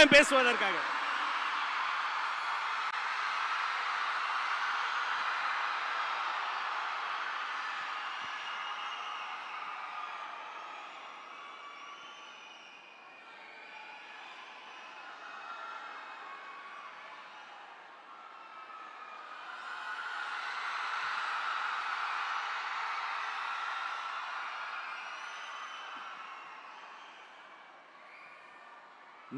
பேசுவதற்காக.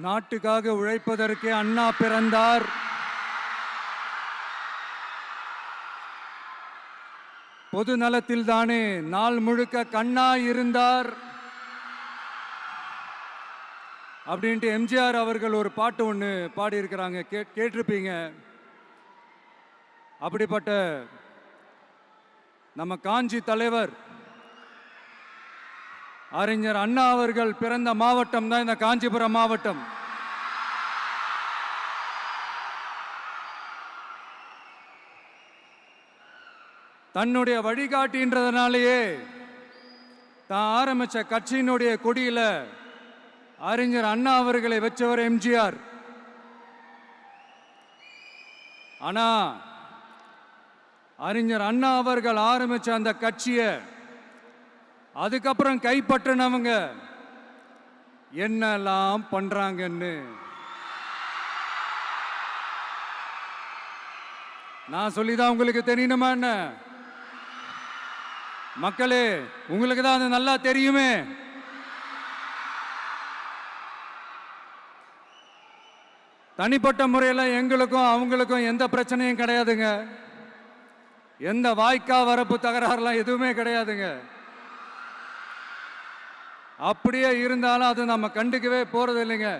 நாட்டுக்காக உழைப்பதற்கு அண்ணா பிறந்தார். பொது நலத்தில் தானே நாள் முழுக்க கண்ணா இருந்தார் அப்படின்ட்டு எம்ஜிஆர் அவர்கள் ஒரு பாட்டு ஒன்று பாடியிருக்கிறாங்க, கேட்டிருப்பீங்க. அப்படிப்பட்ட நம்ம காஞ்சி தலைவர் அறிஞர் அண்ணா அவர்கள் பிறந்த மாவட்டம் தான் இந்த காஞ்சிபுரம் மாவட்டம். தன்னுடைய வழிகாட்டின்றதுனாலேயே தான் ஆரம்பிச்ச கட்சியினுடைய கொடியில அறிஞர் அண்ணா அவர்களை வச்சவர் எம்ஜிஆர். ஆனா அறிஞர் அண்ணா அவர்கள் ஆரம்பிச்ச அந்த கட்சியை அதுக்கப்புறம் கைப்பற்றினவங்க என்னெல்லாம் பண்றாங்கன்னு நான் சொல்லிதான் உங்களுக்கு தெரியணுமா என்ன? மக்களே, உங்களுக்கு தான் அது நல்லா தெரியுமே. தனிப்பட்ட முறையில் எங்களுக்கும் அவங்களுக்கும் எந்த பிரச்சனையும் கிடையாதுங்க. எந்த வாய்க்கா வரப்பு தகராறுலாம் எதுவுமே கிடையாதுங்க. அப்படியே இருந்தாலும் அது நம்ம கண்டுக்கவே போறது இல்லைங்க.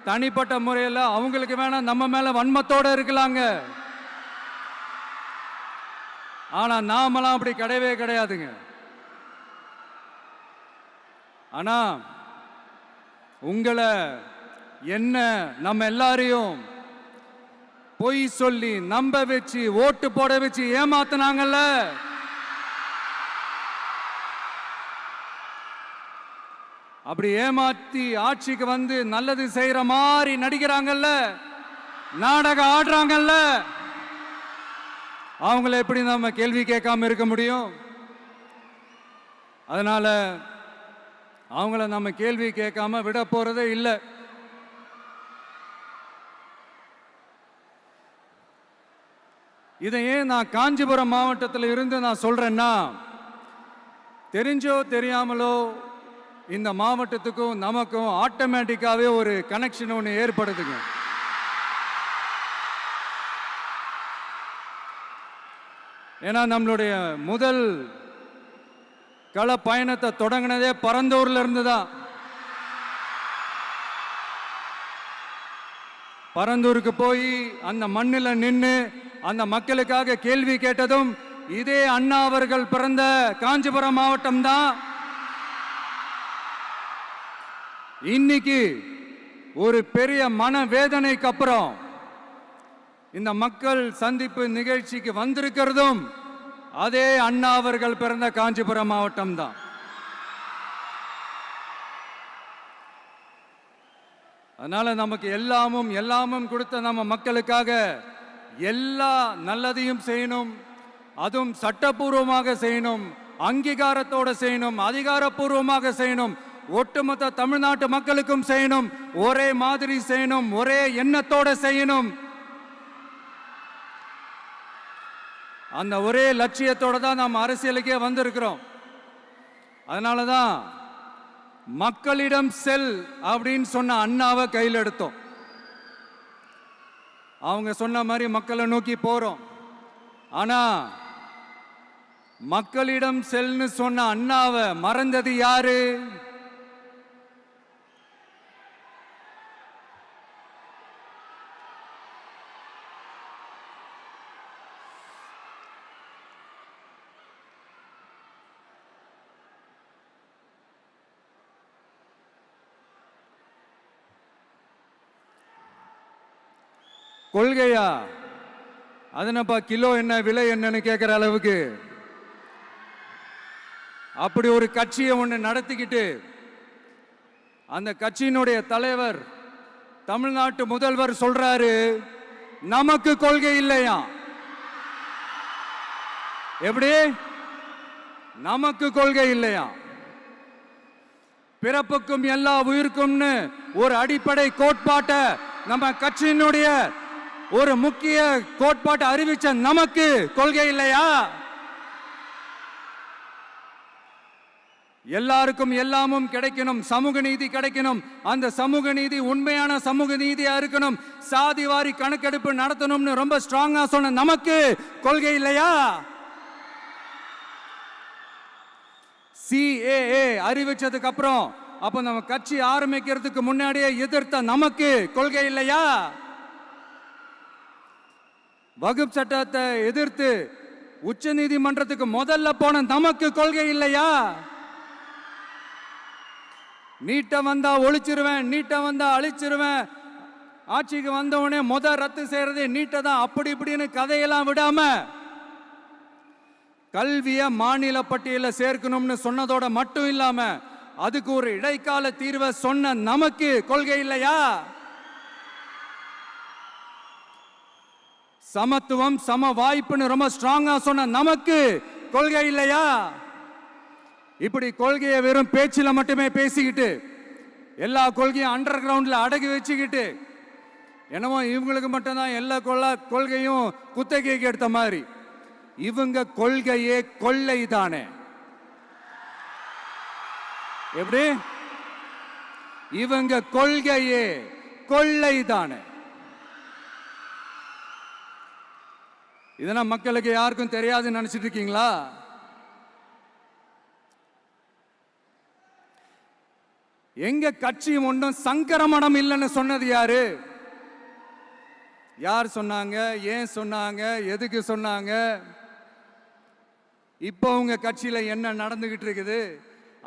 தனிப்பட்ட முறையில் அவங்களுக்கு வேணா நம்ம மேல வன்மத்தோட இருக்கலாங்க. ஆனா நாமெல்லாம் அப்படி கிடையவே கிடையாதுங்க. ஆனா உங்களை என்ன நம்ம எல்லாரையும் பொய் சொல்லி நம்ப வச்சு ஓட்டு போட வச்சு ஏமாத்தினாங்கல்ல, அப்படி ஏமாத்தி ஆட்சிக்கு வந்து நல்லது செய்யற மாதிரி நடிக்கிறாங்கல்ல, நாடகம் ஆடுறாங்கல்ல, அவங்கள எப்படி நம்ம கேள்வி கேட்காம இருக்க முடியும்? அதனால அவங்கள நம்ம கேள்வி கேட்காம விட போறதே இல்லை. இதை ஏன் நான் காஞ்சிபுரம் மாவட்டத்தில் இருந்து நான் சொல்றேன்னா, தெரிஞ்சோ தெரியாமலோ இந்த மாவட்டத்துக்கும் நமக்கும் ஆட்டோமேட்டிக்காவே ஒரு கனெக்ஷன் ஒன்று ஏற்படுதுங்க. ஏன்னா நம்மளுடைய முதல் கள பயணத்தை தொடங்கினதே பரந்தூர்ல இருந்து தான். பரந்தூருக்கு போய் அந்த மண்ணில் நின்று அந்த மக்களுக்காக கேள்வி கேட்டதும் இதே அண்ணா அவர்கள் பிறந்த காஞ்சிபுரம் மாவட்டம் தான். இன்னைக்கு ஒரு பெரிய மனவேதனைக்கு அப்புறம் இந்த மக்கள் சந்திப்பு நிகழ்ச்சிக்கு வந்திருக்கிறதும் அதே அண்ணா அவர்கள் பிறந்த காஞ்சிபுரம் மாவட்டம் தான். அதனால நமக்கு எல்லாமும் கொடுத்த நம்ம மக்களுக்காக எல்லா நல்லதையும் செய்யணும். அதுவும் சட்டப்பூர்வமாக செய்யணும், அங்கீகாரத்தோட செய்யணும், அதிகாரப்பூர்வமாக செய்யணும், ஒட்டுமொத்த தமிழ்நாட்டு மக்களுக்கும் செய்யணும், ஒரே மாதிரி செய்யணும், ஒரே எண்ணத்தோட செய்யணும். அந்த ஒரே லட்சியத்தோட தான் நாம் அரசியலுக்கே வந்திருக்கிறோம். அதனாலதான் மக்களிடம் செல் அப்படின்னு சொன்ன அண்ணாவை கையில் எடுத்தோம். அவங்க சொன்ன மாதிரி மக்களை நோக்கி போறோம். ஆனா மக்களிடம் செல்னு சொன்ன அண்ணாவை மறந்தது யாரு? கொள்கையா? அதனப்பா கிலோ என்ன விலை என்னன்னு கேட்கிற அளவுக்கு அப்படி ஒரு கட்சியை ஒன்று நடத்திக்கிட்டு அந்த கட்சியினுடைய தலைவர் தமிழ்நாட்டு முதல்வர் சொல்றாரு, நமக்கு கொள்கை இல்லையா? எப்படி? நமக்கு கொள்கை இல்லையா? பிறப்புக்கும் எல்லா உயிருக்கும்னு ஒரு அடிப்படை கோட்பாட்டை நம்ம கட்சியினுடைய ஒரு முக்கிய கோட்பாட்டை அறிவிச்ச நமக்கு கொள்கை இல்லையா? எல்லாருக்கும் எல்லாமும் கிடைக்கணும், சமூக நீதி கிடைக்கணும், அந்த சமூக நீதி உண்மையான சமூக நீதியா இருக்கணும், சாதிவாரி கணக்கெடுப்பு நடத்தணும்னு ரொம்ப ஸ்ட்ராங்கா சொன்ன நமக்கு கொள்கை இல்லையா? CAA அறிவிச்சதுக்கு அப்புறம் அப்ப நம்ம கட்சி ஆரம்பிக்கிறதுக்கு முன்னாடியே எதிர்த்த நமக்கு கொள்கை இல்லையா? வகுப்பு சட்டத்தை எதிர்த்து உச்ச நீதிமன்றத்துக்கு முதல்ல போன நமக்கு கொள்கை இல்லையா? நீட்ட வந்தா ஒழிச்சிருவேன், நீட்ட வந்தா அழிச்சிருவேன், ஆட்சிக்கு வந்தவனே ரத்து செய்யறதே நீட்ட தான், அப்படி இப்படின்னு கதையெல்லாம் விடாம கல்விய மாநில பட்டியல சேர்க்கணும்னு சொன்னதோட மட்டும் இல்லாம அதுக்கு ஒரு இடைக்கால தீர்வை சொன்ன நமக்கு கொள்கை இல்லையா? சமத்துவம் சம வாய்ப்புன்னு ரொம்ப ஸ்ட்ராங்கா சொன்ன நமக்கு கொள்கை இல்லையா? இப்படி கொள்கையை வெறும் பேச்சில மட்டுமே பேசிக்கிட்டு எல்லா கொள்கையும் அண்டர் கிரவுண்ட்ல அடக்கி வச்சுக்கிட்டு என்னமோ இவங்களுக்கு மட்டும்தான் எல்லா கொள்கையும் குத்தகைக்கு எடுத்த மாதிரி, இவங்க கொள்கையே கொள்ளை தானே. எப்படி? இவங்க கொள்கையே கொள்ளை தானே. இதெல்லாம் மக்களுக்கு யாருக்கும் தெரியாதுன்னு நினைச்சிட்டு இருக்கீங்களா? எங்க கட்சி ஒன்றும் சங்கரமணம் இல்லைன்னு சொன்னது யாரு? யார் சொன்னாங்க? ஏன் சொன்னாங்க? எதுக்கு சொன்னாங்க? இப்போ உங்க கட்சியில என்ன நடந்துகிட்டு இருக்குது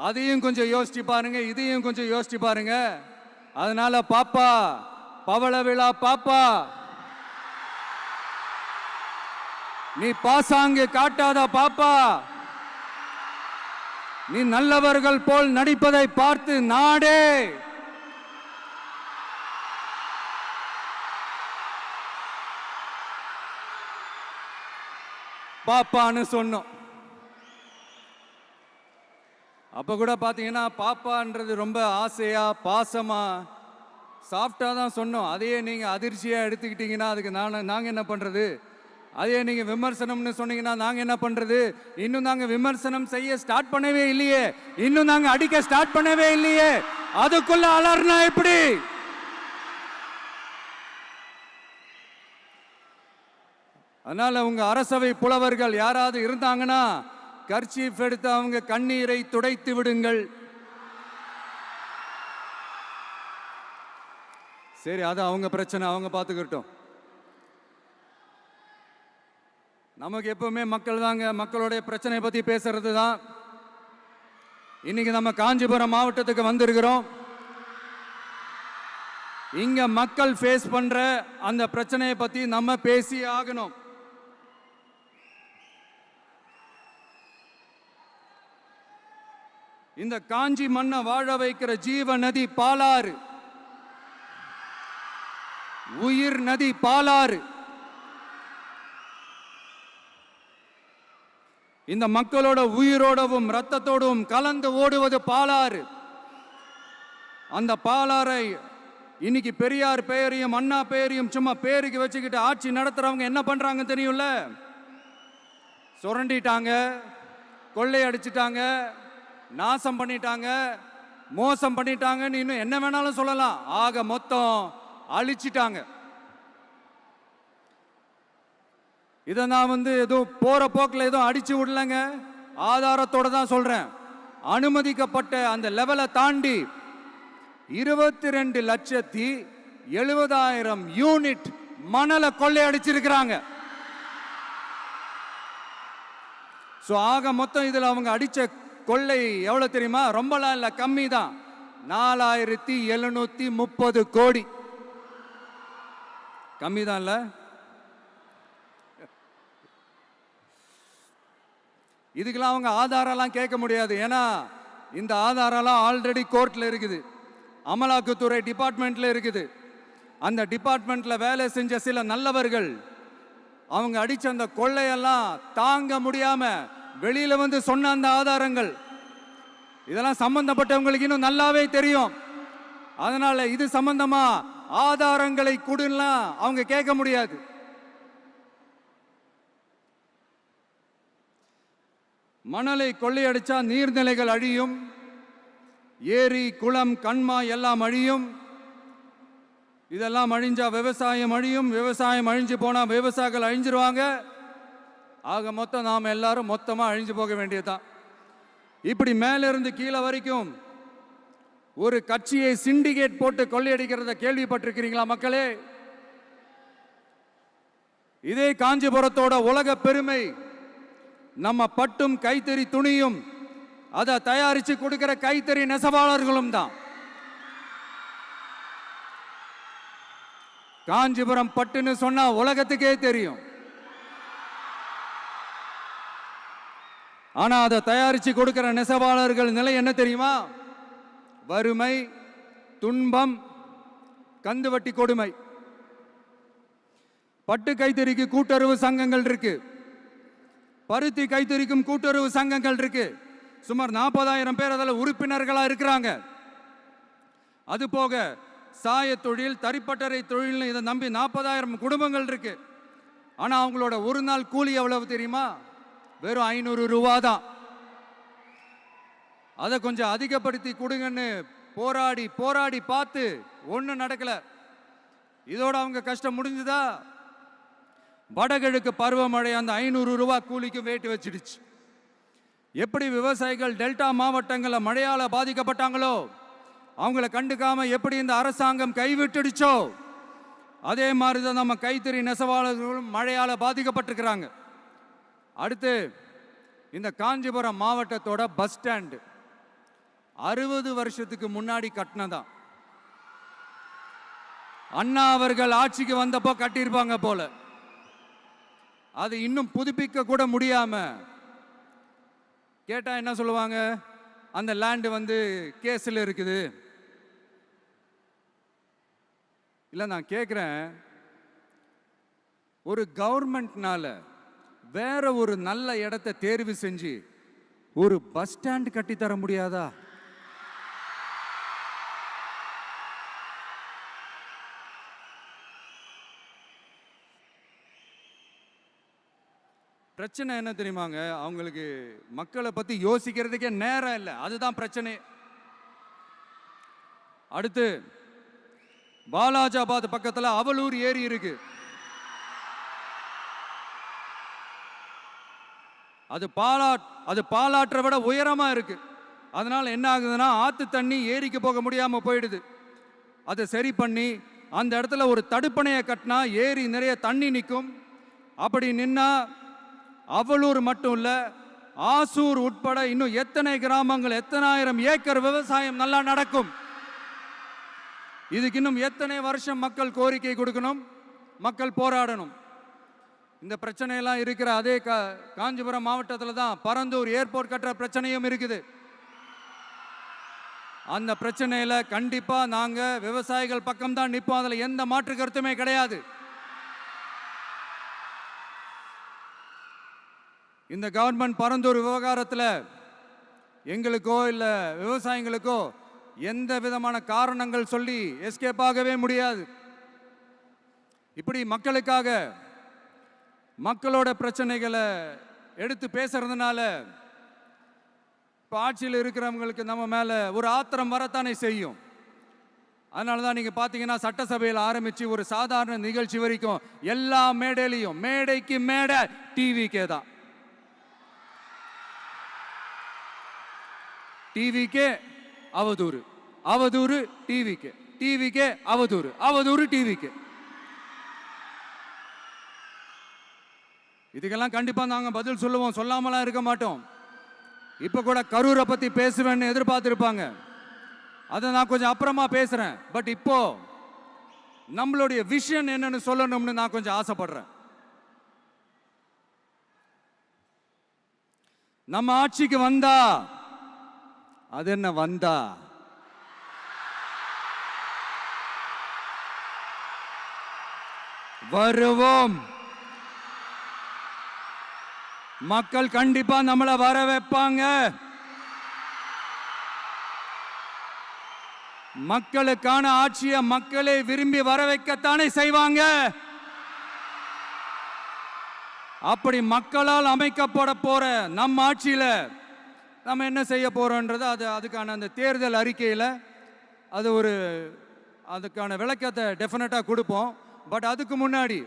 அதையும் கொஞ்சம் யோசிச்சு பாருங்க, இதையும் கொஞ்சம் யோசிச்சு பாருங்க. அதனால பாப்பா, பவள விழா பாப்பா, நீ பாசாங்கு காட்டாத பாப்பா, நீ நல்லவர்கள் போல் நடிப்பதை பார்த்து நாடே பாப்பான்னு சொன்னோம். அப்ப கூட பாத்தீங்கன்னா பாப்பான்றது ரொம்ப ஆசையா பாசமா சாஃப்டா தான் சொன்னோம். அதையே நீங்க அதிர்ச்சியா எடுத்துக்கிட்டீங்கன்னா அதுக்கு நாங்க என்ன பண்றது? அதே நீங்க விமர்சனம்னு சொன்னீங்கன்னா நாங்க என்ன பண்றது? இன்னும் நாங்க விமர்சனம் செய்ய ஸ்டார்ட் பண்ணவே இல்லையே, இன்னும் நாங்க அடிக்க ஸ்டார்ட் பண்ணவே இல்லையே, அதுக்குள்ள அலர்னா எப்படி? அதனால உங்க அரசவை புலவர்கள் யாராவது இருந்தாங்கன்னா கர்ச்சீஃப் எடுத்து அவங்க கண்ணீரை துடைத்து விடுங்கள். சரி, அது அவங்க பிரச்சனை, அவங்க பார்த்துக்கிட்டோம். நமக்கு எப்பவுமே மக்கள் தாங்க, மக்களுடைய பிரச்சனை பத்தி பேசுறது தான். இன்னைக்கு நம்ம காஞ்சிபுரம் மாவட்டத்துக்கு வந்திருக்கிறோம். இங்க மக்கள் ஃபேஸ் பண்ற அந்த பிரச்சனையை பத்தி நம்ம பேசி ஆகணும். இந்த காஞ்சி மண்ணை வாழ வைக்கிற ஜீவ நதி பாலாறு, உயிர் நதி பாலாறு. இந்த மக்களோட உயிரோடவும் ரத்தத்தோடும் கலந்து ஓடுவது பாலாறு. அந்த பாலாறை இன்னைக்கு பெரியார் பெயரையும் அண்ணா பெயரையும் சும்மா பேருக்கு வச்சுக்கிட்டு ஆட்சி நடத்துறவங்க என்ன பண்றாங்க தெரியும்ல? சுரண்டிட்டாங்க, கொள்ளையடிச்சிட்டாங்க, நாசம் பண்ணிட்டாங்க, மோசம் பண்ணிட்டாங்கன்னு இன்னும் என்ன வேணாலும் சொல்லலாம். ஆக மொத்தம் அழிச்சிட்டாங்க. இதை நான் எதுவும் போற போக்கில் எதுவும் அடிச்சு விடலங்க, ஆதாரத்தோட தான் சொல்றேன். அனுமதிக்கப்பட்ட அந்த லெவலை தாண்டி 22,70,000 யூனிட் மணலை கொள்ளையடிச்சிருக்கிறாங்க. ஆக மொத்தம் இதுல அவங்க அடிச்ச கொள்ளை எவ்வளவு தெரியுமா? ரொம்பலாம் இல்ல, கம்மி தான். 4,730 கோடி. கம்மி தான் இல்ல? இதுக்கெல்லாம் அவங்க ஆதாரம்லாம் கேட்க முடியாது. ஏன்னா இந்த ஆதாரம்லாம் ஆல்ரெடி கோர்ட்ல இருக்குது, அமலாக்கத்துறை டிபார்ட்மெண்ட்ல இருக்குது. அந்த டிபார்ட்மெண்ட்ல வேலை செஞ்ச சில நல்லவர்கள் அவங்க அடிச்ச அந்த கொள்ளையெல்லாம் தாங்க முடியாம வெளியில வந்து சொன்ன அந்த ஆதாரங்கள் இதெல்லாம் சம்பந்தப்பட்டவங்களுக்கு இன்னும் நல்லாவே தெரியும். அதனால இது சம்பந்தமா ஆதாரங்களை கொடுன்னா அவங்க கேட்க முடியாது. மணலை கொள்ளையடிச்சா நீர்நிலைகள் அழியும், ஏரி குளம் கண்மாய் எல்லாம் அழியும். இதெல்லாம் அழிஞ்சா விவசாயம் அழியும், விவசாயம் அழிஞ்சு போனா விவசாயிகள் அழிஞ்சிருவாங்க. ஆக மொத்தம் நாம் எல்லாரும் மொத்தமா அழிஞ்சு போக வேண்டியதுதான். இப்படி மேல இருந்து கீழே வரைக்கும் ஒரு கட்சியை சிண்டிகேட் போட்டு கொள்ளையடிக்கிறத கேள்விப்பட்டிருக்கிறீங்களா மக்களே? இதே காஞ்சிபுரத்தோட உலக பெருமை நம்ம பட்டும் கைத்தறி துணியும் அதை தயாரிச்சு கொடுக்கிற கைத்தறி நெசவாளர்களும் தான். காஞ்சிபுரம் பட்டுன்னு சொன்னா உலகத்துக்கே தெரியும். ஆனா அதை தயாரிச்சு கொடுக்கிற நெசவாளர்கள் நிலை என்ன தெரியுமா? வறுமை, துன்பம், கந்துவட்டி கொடுமை. பட்டு கைத்தறிக்கு கூட்டுறவு சங்கங்கள் இருக்கு, பருத்தி கைத்தறிக்கும் கூட்டுறவு சங்கங்கள் இருக்கு. சுமார் 40,000 பேர் அதில் உறுப்பினர்களா இருக்கிறாங்க. அது போக சாய தொழில், தறிப்பட்டறை தொழில் இதை நம்பி 40,000 குடும்பங்கள் இருக்கு. ஆனா அவங்களோட ஒரு நாள் கூலி எவ்வளவு தெரியுமா? வெறும் 500 ரூபா தான். அதை கொஞ்சம் அதிகப்படுத்தி கொடுங்கன்னு போராடி போராடி பார்த்து ஒன்றும் நடக்கல. இதோட அவங்க கஷ்டம் முடிஞ்சுதா? வடகிழக்கு பருவமழை அந்த 500 ரூபா கூலிக்கு வேட்டு வச்சிடுச்சு. எப்படி விவசாயிகள் டெல்டா மாவட்டங்களில் மழையால பாதிக்கப்பட்டாங்களோ அவங்கள கண்டுக்காம எப்படி இந்த அரசாங்கம் கைவிட்டுடுச்சோ அதே மாதிரி தான் நம்ம கைத்தறி நெசவாளர்களும் மழையால பாதிக்கப்பட்டிருக்கிறாங்க. அடுத்து இந்த காஞ்சிபுரம் மாவட்டத்தோட பஸ் ஸ்டாண்டு 60 வருஷத்துக்கு முன்னாடி கட்டினதான். அண்ணா அவர்கள் ஆட்சிக்கு வந்தப்போ கட்டியிருப்பாங்க போல. அது இன்னும் புதுப்பிக்க கூட முடியாம கேட்டா என்ன சொல்லுவாங்க? அந்த லேண்ட் வந்து கேஸ்ல இருக்குது. இல்ல நான் கேட்கிறேன், ஒரு கவர்மெண்ட்னால வேற ஒரு நல்ல இடத்தை தேர்வு செஞ்சு ஒரு பஸ் ஸ்டாண்ட் கட்டி தர முடியாதா? பிரச்சனை என்ன தெரியுமாங்க? அவங்களுக்கு மக்களை பத்தி யோசிக்கிறதுக்கே நேரம் இல்லை. அதுதான் பிரச்சனை. அடுத்து பாலாஜாபாத் பக்கத்துல அவலூர் ஏரி இருக்கு. அது பாலாற்றை விட உயரமா இருக்கு. அதனால என்ன ஆகுதுன்னா ஆத்து தண்ணி ஏரிக்கு போக முடியாம போயிடுது. அதை சரி பண்ணி அந்த இடத்துல ஒரு தடுப்பணையை கட்டினா ஏரி நிறைய தண்ணி நிற்கும். அப்படி நின்னா அவலூர் மட்டும் இல்ல, ஆசூர் உட்பட இன்னும் எத்தனை கிராமங்கள், எத்தனை ஆயிரம் ஏக்கர் விவசாயம் நல்லா நடக்கும். இதுக்கு இன்னும் எத்தனை வருஷம் மக்கள் கோரிக்கை கொடுக்கணும், மக்கள் போராடணும். இந்த பிரச்சனையெல்லாம் இருக்கிற அதே காஞ்சிபுரம் மாவட்டத்தில் தான் பரந்தூர் ஏர்போர்ட் கட்டுற பிரச்சனையும் இருக்குது. அந்த பிரச்சனையில கண்டிப்பா நாங்க விவசாயிகள் பக்கம் தான் நிற்போம். அதுல எந்த மாற்று கருத்துமே கிடையாது. இந்த கவர்மெண்ட் பரந்தூர் விவகாரத்தில் எங்களுக்கோ இல்லை விவசாயிகளுக்கோ எந்த விதமான காரணங்கள் சொல்லி எஸ்கேப் ஆகவே முடியாது. இப்படி மக்களுக்காக மக்களோட பிரச்சனைகளை எடுத்து பேசுறதுனால இப்போ ஆட்சியில் இருக்கிறவங்களுக்கு நம்ம மேலே ஒரு ஆத்திரம் வரத்தானே செய்யும். அதனால தான் நீங்கள் பார்த்தீங்கன்னா சட்டசபையில் ஆரம்பித்து ஒரு சாதாரண நிகழ்ச்சி வரைக்கும் எல்லா மேடையிலையும் மேடைக்கு மேடை டிவிக்கே தான். டிவிக்கே அவதூறு, அவதூறு டிவிக்கே, டிவிக்கே அவதூறு, அவதூறு டிவிக்கே. இதுக்கெல்லாம் கண்டிப்பா நாங்க பதில் சொல்லுவோம், சொல்லாமலாம் இருக்க மாட்டோம். இப்ப கூட கரூரை பத்தி பேசுவேன்னு எதிர்பார்த்திருப்பாங்க. அதை நான் கொஞ்சம் அப்புறமா பேசுறேன். பட் இப்போ நம்மளுடைய விஷன் என்னன்னு சொல்லணும்னு நான் கொஞ்சம் ஆசைப்படுறேன். நம்ம ஆட்சிக்கு வந்தா அது என்ன வந்தா வருவோம். மக்கள் கண்டிப்பா நம்மளை வர வைப்பாங்க. மக்களுக்கான ஆட்சியை மக்களே விரும்பி வர வைக்கத்தானே செய்வாங்க. அப்படி மக்களால் அமைக்கப்பட போற நம் ஆட்சியில நம்ம என்ன செய்ய போறோம்ன்றது அதுக்கான அந்த தேர்தல் அறிக்கையில் அதுக்கான விளக்கத்தை டெஃபினட்டா கொடுப்போம். பட் அதுக்கு முன்னாடி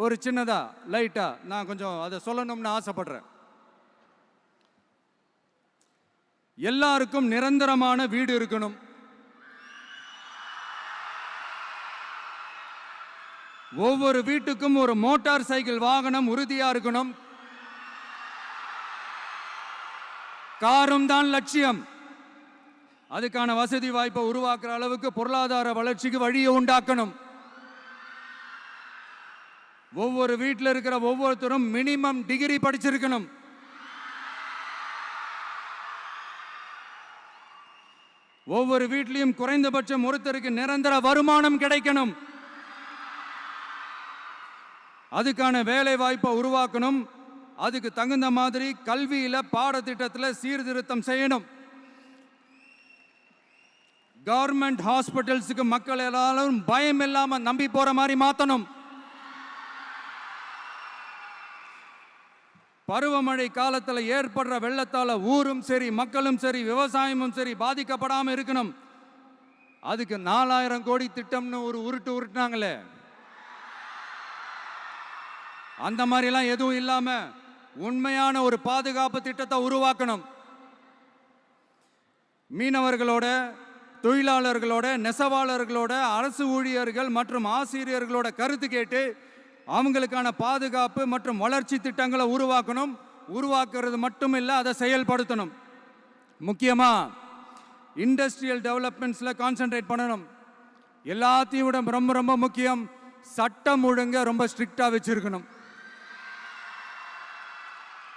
ஒரு சின்னதா லைட்டா நான் கொஞ்சம் அதை சொல்லணும்னு ஆசைப்படுறேன். எல்லாருக்கும் நிரந்தரமான வீடு இருக்கணும். ஒவ்வொரு வீட்டுக்கும் ஒரு மோட்டார் சைக்கிள் வாகனம் உறுதியா இருக்கணும். காரும் தான் லட்சியம். அதுக்கான வசதி வாய்ப்பை உருவாக்குற அளவுக்கு பொருளாதார வளர்ச்சிக்கு வழியை உண்டாக்கணும். ஒவ்வொரு வீட்டில் இருக்கிற ஒவ்வொருத்தரும் மினிமம் டிகிரி படிச்சிருக்கணும். ஒவ்வொரு வீட்லையும் குறைந்தபட்சம் ஒருத்தருக்கு நிரந்தர வருமானம் கிடைக்கணும். அதுக்கான வேலை வாய்ப்பை உருவாக்கணும். அதுக்கு தகுந்த மாதிரி கல்வியில பாடத்திட்டத்தில் சீர்திருத்தம் செய்யணும். கவர்மெண்ட் ஹாஸ்பிட்டல்ஸுக்கு மக்கள் எல்லாரும் பயம் இல்லாம நம்பி போற மாதிரி மாத்தணும். பருவமழை காலத்தில் ஏற்படுற வெள்ளத்தால ஊரும் சரி மக்களும் சரி விவசாயமும் சரி பாதிக்கப்படாம இருக்கணும். அதுக்கு 4000 கோடி திட்டம்னு ஒரு உருட்டுனாங்களே, அந்த மாதிரிலாம் எதுவும் இல்லாம உண்மையான ஒரு பாதுகாப்பு திட்டத்தை உருவாக்கணும். மீனவர்களோட, தொழிலாளர்களோட, நெசவாளர்களோட, அரசு ஊழியர்கள் மற்றும் ஆசிரியர்களோட கருத்து கேட்டு அவங்களுக்கான பாதுகாப்பு மற்றும் வளர்ச்சி திட்டங்களை உருவாக்கணும். உருவாக்குறது மட்டும் இல்லை, அதை செயல்படுத்தணும். முக்கியமா இண்டஸ்ட்ரியல் டெவலப்மெண்ட்ஸ்ல கான்சென்ட்ரேட் பண்ணணும். எல்லாத்தையும் விட ரொம்ப ரொம்ப முக்கியம், சட்டம் ஒழுங்க ரொம்ப ஸ்ட்ரிக்டா வச்சிருக்கணும்.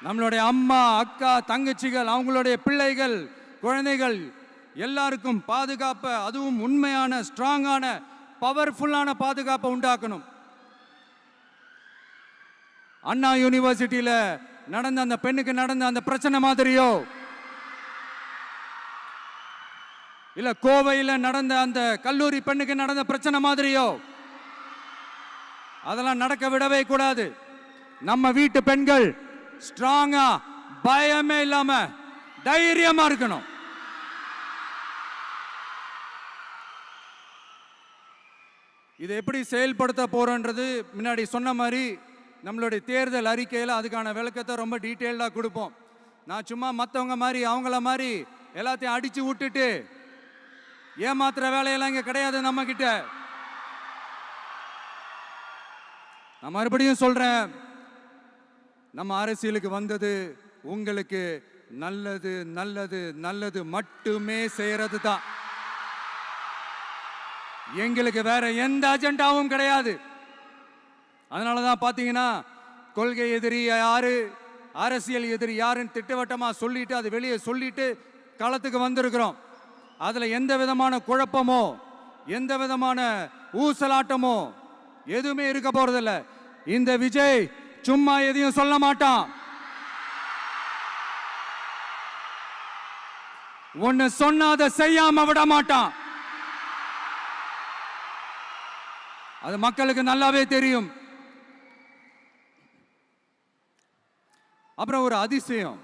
நம்மளுடைய அம்மா, அக்கா, தங்கச்சிகள், அவங்களுடைய பிள்ளைகள், குழந்தைகள் எல்லாருக்கும் பாதுகாப்பை, அதுவும் உண்மையான ஸ்ட்ராங்கான பவர்ஃபுல்லான பாதுகாப்பை உண்டாக்கணும். அண்ணா யூனிவர்சிட்டியில நடந்த அந்த பெண்ணுக்கு நடந்த அந்த பிரச்சனை மாதிரியோ, இல்ல கோவையில் நடந்த அந்த கல்லூரி பெண்ணுக்கு நடந்த பிரச்சனை மாதிரியோ அதெல்லாம் நடக்க விடவே கூடாது. நம்ம வீட்டு பெண்கள் ஸ்ட்ராங்கா, பயமே இல்லாம தைரியமா இருக்கணும். இதை எப்படி செயல்படுத்த போறோன்றது முன்னாடி சொன்ன மாதிரி நம்மளுடைய தேர்தல் அறிக்கையில் அதுக்கான விளக்கத்தை ரொம்ப டீட்டெயில்டாக கொடுப்போம். நான் சும்மா மற்றவங்க மாதிரி அவங்கள மாதிரி எல்லாத்தையும் அடிச்சு விட்டுட்டு ஏமாத்துற வேலையெல்லாம் இங்கே கிடையாது நம்ம கிட்ட. நான் மறுபடியும் சொல்றேன், நம்ம அரசியலுக்கு வந்தது உங்களுக்கு நல்லது நல்லது நல்லது மட்டுமே செய்யறது தான். எங்களுக்கு வேற எந்த அஜெண்டாவும் கிடையாது. அதனாலதான் பாத்தீங்கன்னா கொள்கை எதிரி யாரு, அரசியல் எதிரி யாருன்னு திட்டவட்டமா சொல்லிட்டு அது வெளியே சொல்லிட்டு களத்துக்கு வந்திருக்கிறோம். அதுல எந்த விதமான குழப்பமோ எந்த விதமான ஊசலாட்டமோ எதுவுமே இருக்க போறதில்ல. இந்த விஜய் சும்மா எதையும் சொல்ல மாட்டான். ஒன்னு சொன்னா அதை செய்யாம விட மாட்டான். அது மக்களுக்கு நல்லாவே தெரியும். அப்புறம் ஒரு அதிசயம்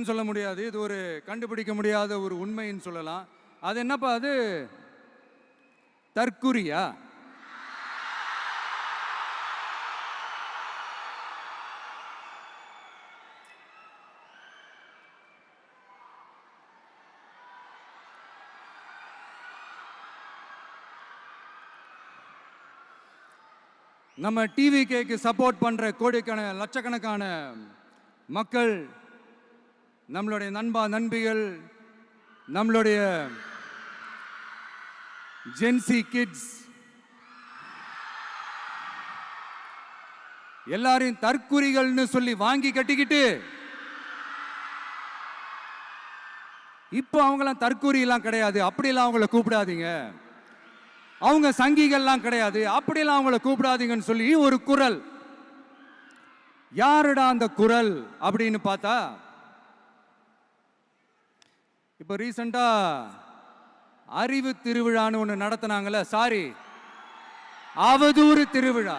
சொல்ல முடியாது, இது ஒரு கண்டுபிடிக்க முடியாத ஒரு உண்மைன்னு சொல்லலாம். அது என்னப்பா, அது தற்குறியா? நம்ம டிவிகேக்கு சப்போர்ட் பண்ற கோடிக்கணக்கான லட்சக்கணக்கான மக்கள், நம்மளுடைய நண்பிகள், நம்மளுடைய ஜென்சி கிட்ஸ் எல்லாரையும் தற்குறிகள்னு சொல்லி வாங்கி கட்டிக்கிட்டு இப்போ அவங்களாம் தற்குறி எல்லாம் கிடையாது, அப்படியெல்லாம் அவங்கள கூப்பிடாதீங்க. அவங்க சங்கிகள்லாம் கிடையாது, அப்படிலாம் அவங்கள கூப்பிடாதீங்கன்னு சொல்லி ஒரு குரல். யாருடா அந்த குரல் அப்படின்னு பார்த்தா, இப்ப ரீசெண்டா அறிவு திருவிழான்னு ஒன்று நடத்தினாங்கல்ல, சாரி அவதூறு திருவிழா.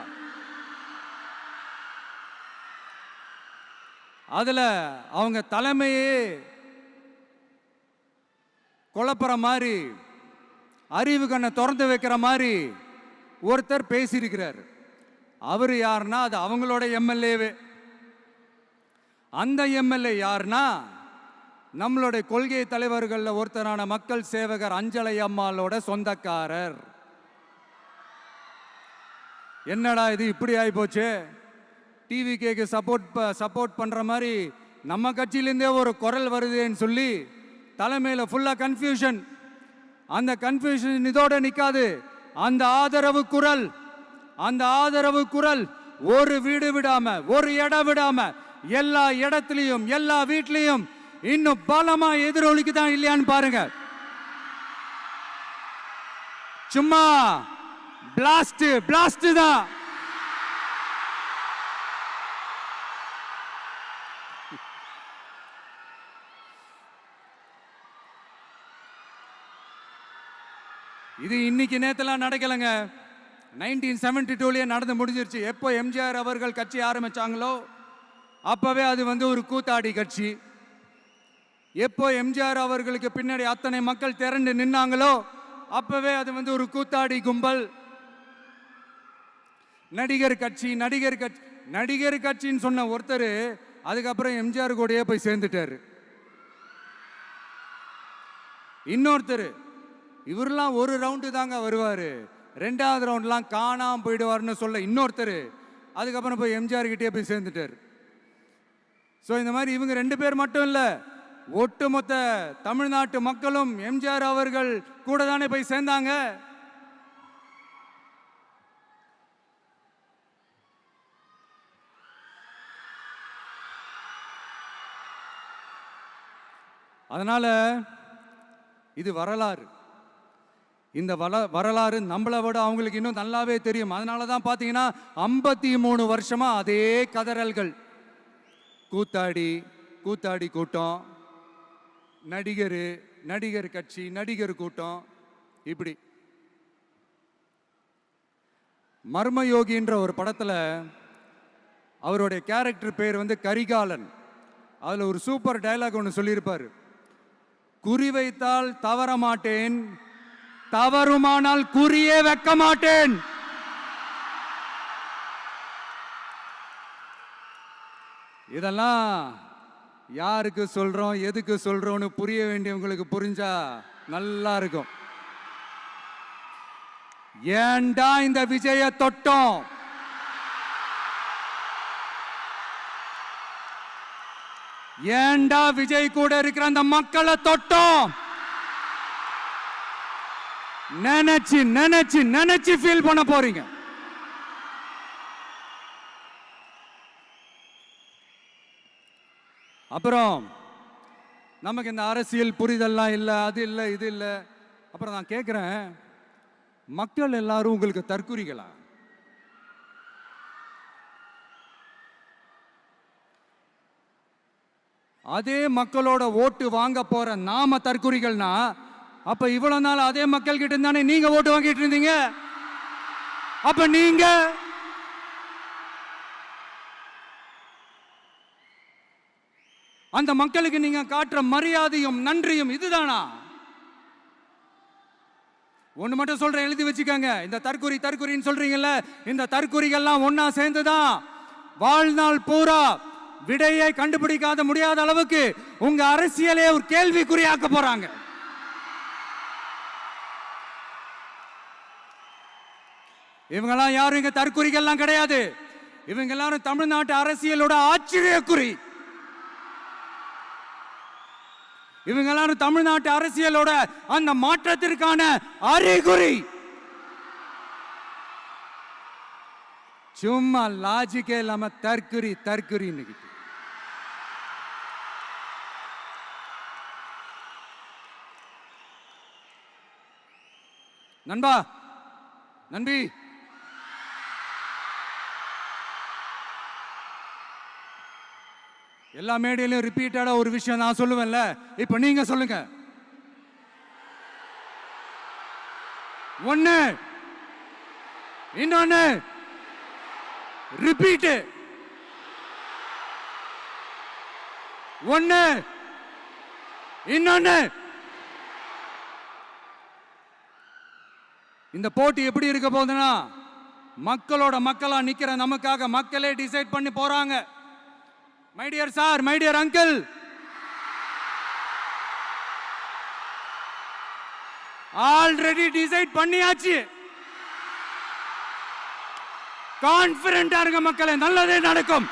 அதுல அவங்க தலைமையே குழப்பற மாதிரி, அறிவு கண்ணை திறந்து வைக்கிற மாதிரி ஒருத்தர் பேசியிருக்கிறார். அவர் யாருன்னா அது அவங்களோட எம்எல்ஏவே. அந்த எம்எல்ஏ யாருன்னா நம்மளுடைய கொள்கை தலைவர்கள் ஒருத்தரான மக்கள் சேவகர் அஞ்சலை அம்மாளோட சொந்தக்காரர். என்னடா இது இப்படி ஆகி போச்சு, டிவிகேக்கு சப்போர்ட் பண்ற மாதிரி நம்ம கட்சியிலேருந்தே ஒரு குரல் வருதுன்னு சொல்லி தலைமையில் ஃபுல்லா கன்ஃபியூஷன். அந்த கன்ஃபியூஷன் இதோட நிக்காது, அந்த ஆதரவு குரல் ஒரு வீடு விடாம, ஒரு இடம் விடாம, எல்லா இடத்துலயும் எல்லா வீட்லயும் இன்னும் பலமா எதிரொலிக்குதான் இல்லையான்னு பாருங்க. சும்மா பிளாஸ்ட் தான். இது இன்னைக்கு நேத்தெல்லாம் நடக்கலைங்க, 1972லயே நடந்து முடிஞ்சிருச்சு. எப்போ எம்ஜிஆர் அவர்கள் கட்சி ஆரம்பிச்சாங்களோ அப்பவே அது ஒரு கூத்தாடி கட்சி. எப்போ எம்ஜிஆர் அவர்களுக்கு பின்னாடி அத்தனை மக்கள் திரண்டு நின்னாங்களோ அப்பவே அது ஒரு கூத்தாடி கும்பல். நடிகர் கட்சின்னு சொன்ன ஒருத்தர் அதுக்கப்புறம் எம்ஜிஆர் கூடயே போய் சேர்ந்துட்டாரு. இன்னொருத்தர் இவரெல்லாம் ஒரு ரவுண்டு தாங்க வருவாரு, ரெண்டாவது ரவுண்ட்லாம் காணாம போயிடுவார்னு சொல்ல இன்னொருத்தர் அதுக்கப்புறம் போய் எம்ஜிஆர் கிட்டே போய் சேர்ந்துட்டார். ஸோ இந்த மாதிரி இவங்க 2 பேர் மட்டும் இல்லை, ஒட்டுமொத்த தமிழ்நாட்டு மக்களும் எம்ஜிஆர் அவர்கள் கூட தானே போய் சேர்ந்தாங்க. அதனால இது வரலாறு. இந்த வரலாறு நம்மளை விட அவங்களுக்கு இன்னும் நல்லாவே தெரியும். அதனால தான் பார்த்தீங்கன்னா 53 வருஷமா அதே கதறல்கள். கூத்தாடி கூட்டம், நடிகர் கட்சி, நடிகர் கூட்டம், இப்படி. மர்மயோகின்ற ஒரு படத்துல அவருடைய கேரக்டர் பேர் கரிகாலன். அதுல ஒரு சூப்பர் டயலாக் ஒன்று சொல்லியிருப்பாரு, குறி வைத்தால் தவற மாட்டேன், தவறுமானால் குறியே வைக்க மாட்டேன். இதெல்லாம் யாருக்கு சொல்றோம், எதுக்கு சொல்றோம்னு புரிய வேண்டியவங்களுக்கு புரிஞ்சா நல்லா இருக்கும். ஏண்டா இந்த விஜய தொட்டோம், ஏண்டா விஜய் கூட இருக்கிற அந்த மக்களை தொட்டோம், நினைச்சு ஃபீல் பண்ண போறீங்க. அப்புறம் நமக்கு இந்த அரசியல் புரிதல்லாம் இல்லை, அது இல்லை, இது இல்லை. அப்புறம் நான் கேட்குறேன், மக்கள் எல்லாரும் உங்களுக்கு தற்குறிகளா? அதே மக்களோட ஓட்டு வாங்க போற நாம தற்குறிகள்னா, அப்ப இவ்வளவு நாள் அதே மக்கள் கிட்ட தானே நீங்க ஓட்டு வாங்கிட்டு இருந்தீங்க. அப்ப நீங்க அந்த மக்களுக்கு நீங்க காட்டுற மரியாதையும் நன்றியும் இதுதானா? ஒண்ணு மட்டும் சொல்றேன், எழுதி வச்சுக்கோங்க. இந்த தற்குறின்னு சொல்றீங்கல்ல, இந்த தற்குறிகள்லாம் ஒன்னா சேர்ந்துதான் வாழ்நாள் பூரா விடையை கண்டுபிடிக்காத முடியாத அளவுக்கு உங்க அரசியலே ஒரு கேள்விக்குறியாக்க போறாங்க. இவங்கெல்லாம் யாரும் இங்க தற்குறிகள்லாம் கிடையாது. இவங்க எல்லாரும் தமிழ்நாட்டு அரசியலோட ஆச்சரியக்குறி. இவங்க எல்லாரும் தமிழ்நாட்டு அரசியலோட அந்த மாற்றத்திற்கான அறிகுறி. சும்மா லாஜிக்கே இல்லாம தற்குறி. நண்பா, நன்றி. எல்லா மேடையிலும் ரிப்பீட்டடா ஒரு விஷயம் நான் சொல்லுவேன்ல, இப்ப நீங்க சொல்லுங்க. ஒண்ணு, இன்னொன்னு, ரிப்பீட். ஒண்ணு, இன்னொன்னு. இந்த போட்டி எப்படி இருக்க போகுதுன்னா, மக்களோட மக்களா நிக்கிற நமக்காக மக்களே டிசைட் பண்ணி போறாங்க. My dear sir, my dear uncle, already decide பண்ணியாச்சு. கான்பிடென்டா இருக்க மக்களே, நல்லதே நடக்கும்,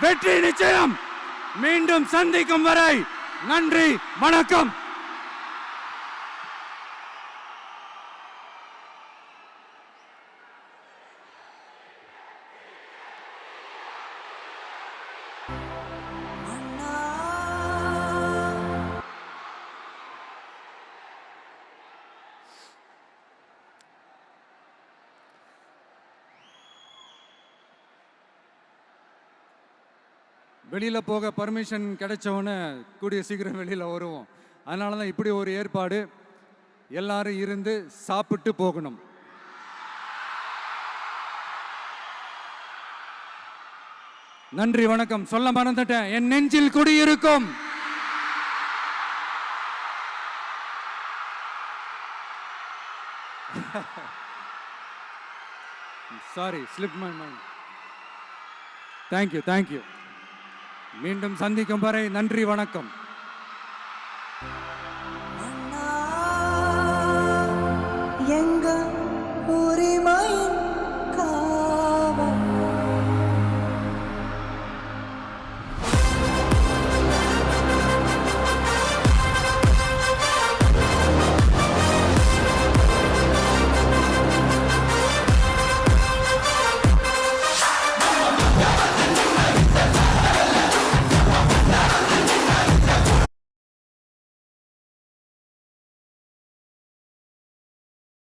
வெற்றி நிச்சயம். மீண்டும் சந்திக்கும் வரை நன்றி, வணக்கம். வெளியில் போக பர்மிஷன் கிடைச்சவொன்னே கூடிய சீக்கிரம் வெளியில் வருவோம். அதனால தான் இப்படி ஒரு ஏற்பாடு. எல்லாரும் இருந்து சாப்பிட்டு போகணும். நன்றி, வணக்கம். சொல்ல மறந்துட்டேன், என் நெஞ்சில் குடியிருக்கும் sorry, slip my mind. Thank you. மீண்டும் சந்திக்கும் வரை நன்றி, வணக்கம்.